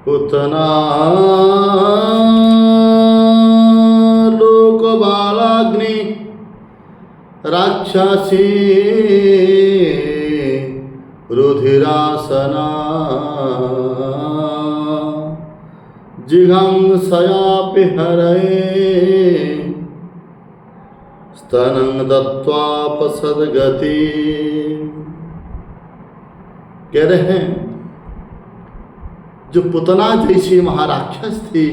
पुतना लोक बालाग्नि राक्षसी रुधिरासना जिघांसयापि हरये स्तनं दत्वापसद्गति। कह रहे हैं जो पुतना जैसी महाराक्षस थी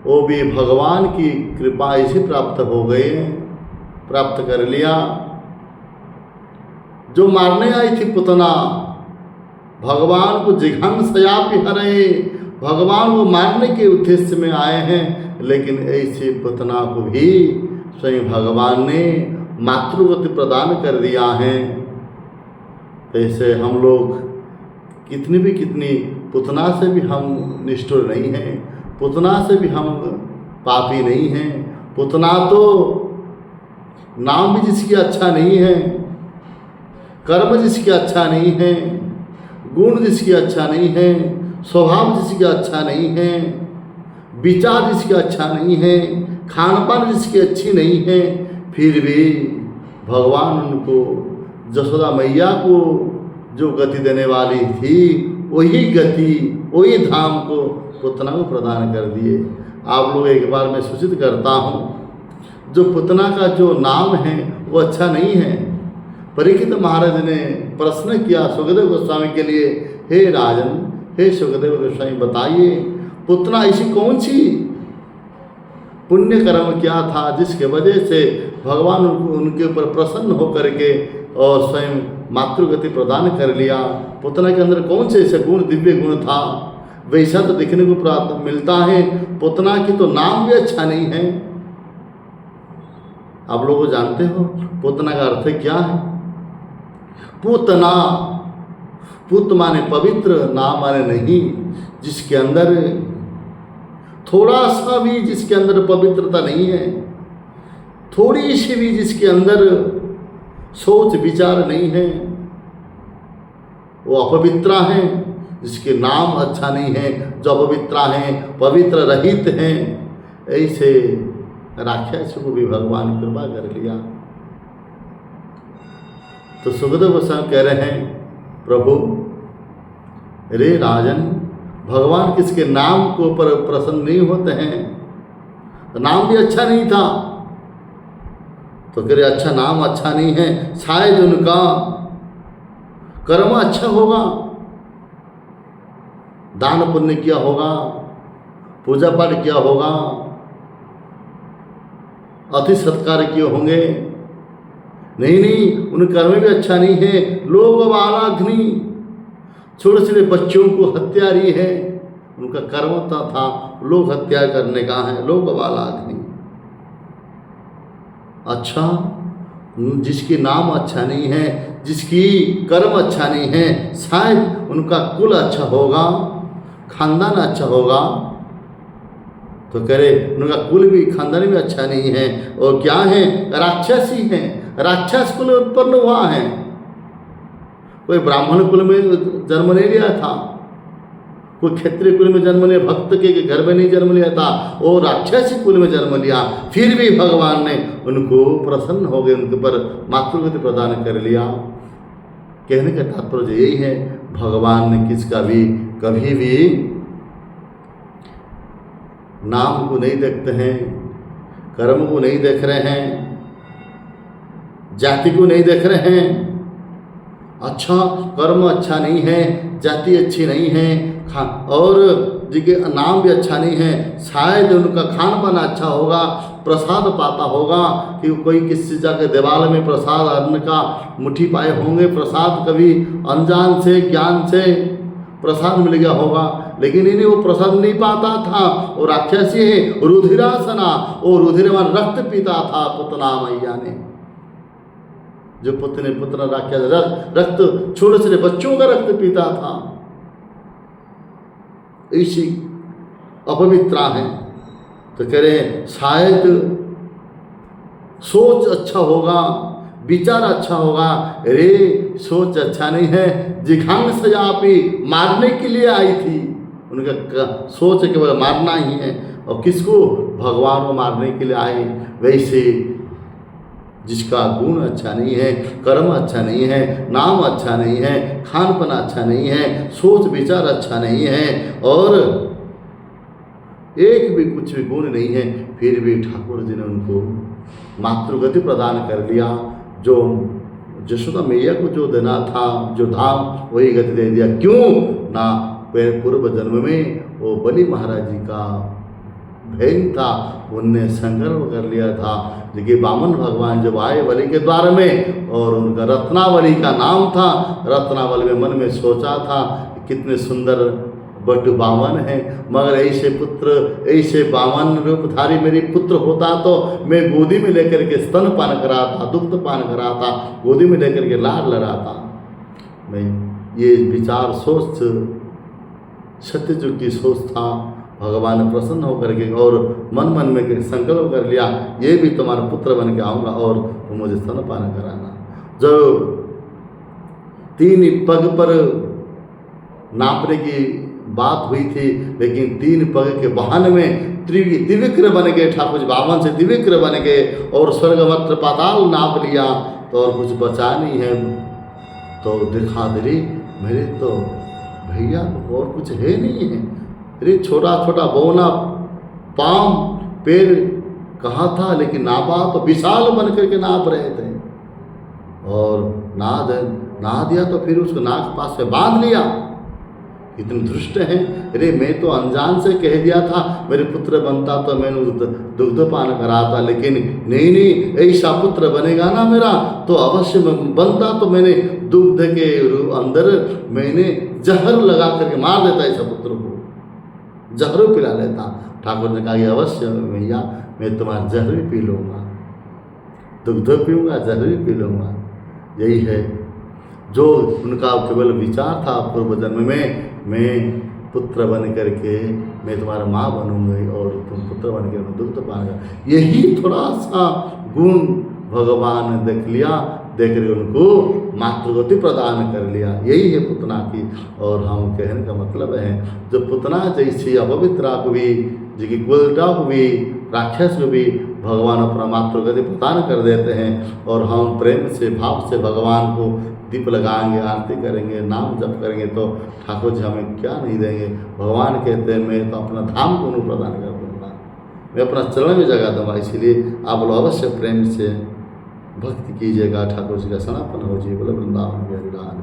वो भी भगवान की कृपा से प्राप्त हो गए, प्राप्त कर लिया। जो मारने आई थी पुतना, भगवान को जिघांसयापि हरये, भगवान को मारने के उद्देश्य में आए हैं, लेकिन ऐसे पुतना को भी स्वयं भगवान ने मातृगति प्रदान कर दिया है। ऐसे हम लोग कितनी पुतना से भी हम निष्ठुर नहीं हैं, पुतना से भी हम पापी नहीं हैं। पुतना तो नाम भी जिसकी अच्छा नहीं है, कर्म जिसकी अच्छा नहीं है, गुण जिसकी अच्छा नहीं है, स्वभाव जिसकी अच्छा नहीं है, विचार जिसकी अच्छा नहीं है, खान पान जिसकी अच्छी नहीं है, फिर भी भगवान उनको यशोदा मैया को जो गति देने वाली थी वही गति वही धाम को पुतना को प्रदान कर दिए। आप लोग एक बार मैं सूचित करता हूँ, जो पुतना का जो नाम है वो अच्छा नहीं है। परीक्षित महाराज ने प्रश्न किया सुखदेव गोस्वामी के लिए, हे राजन, हे सुखदेव गोस्वामी बताइए पुतना ऐसी कौन सी पुण्य कर्म क्या था जिसके वजह से भगवान उनके ऊपर प्रसन्न होकर के और स्वयं मातृगति प्रदान कर लिया। पुतना के अंदर कौन से ऐसे गुण, दिव्य गुण था? वैसा तो देखने को प्राप्त मिलता है। पुतना की तो नाम भी अच्छा नहीं है। आप लोग जानते हो पुतना का अर्थ क्या है? पुतना, पुत माने पवित्र, ना माने नहीं। जिसके अंदर थोड़ा सा भी जिसके अंदर पवित्रता नहीं है, थोड़ी सी भी जिसके अंदर सोच विचार नहीं है, वो अपवित्रा है। जिसके नाम अच्छा नहीं है, जो अपवित्रा हैं, पवित्र रहित हैं, ऐसे राक्षस को भी भगवान कृपा कर लिया। तो सुखदेव गोस्वामी कह रहे हैं, प्रभु रे राजन, भगवान किसके नाम के ऊपर प्रसन्न नहीं होते हैं? तो नाम भी अच्छा नहीं था, तो कह रहे अच्छा नाम अच्छा नहीं है, शायद उनका कर्म अच्छा होगा, दान पुण्य किया होगा, पूजा पाठ किया होगा, अति सत्कार किए होंगे। नहीं, उन कर्म भी अच्छा नहीं है। लोग बालाग्नि, छोटे छोटे बच्चों को हत्यारी है, उनका कर्म था लोग हत्या करने का है, लोग बालाग्नि। अच्छा, जिसकी नाम अच्छा नहीं है, जिसकी कर्म अच्छा नहीं है, शायद उनका कुल अच्छा होगा, खानदान अच्छा होगा। तो करे उनका कुल भी, खानदान भी अच्छा नहीं है, और क्या है? राक्षसी हैं, राक्षस कुल उत्पन्न हुआ है। कोई ब्राह्मण कुल में जन्म नहीं लिया था, कोई क्षत्रिय कुल में जन्म लिया, भक्त के घर में नहीं जन्म लिया था, वो राक्षसी कुल में जन्म लिया। फिर भी भगवान ने उनको प्रसन्न हो गए, उनके ऊपर मातृगति प्रदान कर लिया। कहने का तात्पर्य यही है, भगवान ने किसका भी कभी भी नाम को नहीं देखते हैं, कर्म को नहीं देख रहे हैं, जाति को नहीं देख रहे हैं। अच्छा, कर्म अच्छा नहीं है, जाति अच्छी नहीं है, और जिनके नाम भी अच्छा नहीं है, शायद उनका खान पान अच्छा होगा, प्रसाद पाता होगा, कि कोई किसी जाके दीवार में प्रसाद अन्न का मुट्ठी पाए होंगे, प्रसाद कभी अनजान से ज्ञान से प्रसाद मिल गया होगा, लेकिन इन्हें वो प्रसाद नहीं पाता था। वो राक्षसी है, रुधिरासना, वो रुधिरवान रक्त पीता था पुतना मैया ने। जो पुत्र राक्षस रक्त, छोटे छोटे बच्चों का रक्त पीता था, ऐसी अपवित्रा है। तो कह रहे शायद सोच अच्छा होगा, विचार अच्छा होगा। अरे सोच अच्छा नहीं है, जिघांसयापि, मारने के लिए आई थी, उनका सोच है कि वह मारना ही है, और किसको? भगवान को मारने के लिए आए। वैसे जिसका गुण अच्छा नहीं है, कर्म अच्छा नहीं है, नाम अच्छा नहीं है, खान पान अच्छा नहीं है, सोच विचार अच्छा नहीं है, और एक भी कुछ भी गुण नहीं है, फिर भी ठाकुर जी ने उनको मातृगति प्रदान कर दिया। जो यशोदा मैया को जो देना था, जो धाम, वही गति दे दिया। क्यों ना? पूर्व जन्म में वो बलि महाराज जी का बहन था, उनने संकल्प कर लिया था। देखिए वामन भगवान जब आए बलि के द्वार में, और उनका रत्नावली का नाम था, रत्नावली में मन में सोचा था कितने सुंदर बटु बामन है, मगर ऐसे पुत्र, ऐसे बामन रूपधारी मेरी पुत्र होता तो मैं गोदी में लेकर के स्तन पान कराता, दुग्ध पान कराता, गोदी में लेकर के लाड लड़ाता। मैं ये विचार सोच सत्यजुग की सोच था। भगवान ने प्रसन्न होकर के और मन मन में संकल्प कर लिया, ये भी तुम्हारा पुत्र बन के आऊँगा और तुम मुझे स्तनपान कराना। जो 3 पग पर नापने की बात हुई थी, लेकिन 3 पग के वाहन में त्रिविक्र बन गए ठाकुर जी, वामन से त्रिविक्र बन गए, और स्वर्ग मत्र पाताल नाप लिया, तो और कुछ बचा नहीं है। तो दिखा दे मेरे तो भैया और कुछ है नहीं है। अरे छोटा छोटा बौना पाम पैर कहाँ था, लेकिन नापा तो विशाल बन करके नाप रहे थे, और ना दिया तो फिर उसको नाक पास में बांध लिया। इतने दुष्ट हैं। अरे मैं तो अनजान से कह दिया था मेरे पुत्र बनता तो मैंने दुग्धपान कराता, लेकिन नहीं, ऐसा पुत्र बनेगा ना मेरा तो अवश्य बनता तो मैंने दुग्ध के अंदर मैंने जहर लगा करके मार देता, ऐसा पुत्र को जहर पिला लेता। ठाकुर ने कहा कि अवश्य भैया मैं तुम्हारा जहर भी पी लूँगा, दुग्ध पीऊँगा, जहर भी पी लूँगा। यही है जो उनका केवल विचार था पूर्व जन्म में, मैं पुत्र बन करके मैं तुम्हारा माँ बनूंगी और तुम पुत्र बन कर दुग्ध पान कर। यही थोड़ा सा गुण भगवान ने देख लिया, देख कर उनको मातृगति प्रदान कर लिया। यही है पुतना की। और हम कहने का मतलब है जो पुतना जैसी अपवित्रा को भी, जिसकी कुलटा को भी, राक्षस को भी भगवान अपना मातृगति प्रदान कर देते हैं। और हम प्रेम से भाव से भगवान को दीप लगाएंगे, आरती करेंगे, नाम जप करेंगे तो ठाकुर जी हमें क्या नहीं देंगे। भगवान कहते हैं मैं तो अपना धाम को उन्हें प्रदान कर दूँगा, मैं अपना चरण में जगा दूँगा। इसीलिए आप लोग अवश्य प्रेम से भक्ति कीजिएगा, ठाकुर जी का सनापन हो जी। बोले वृंदावन बिहारी लाल।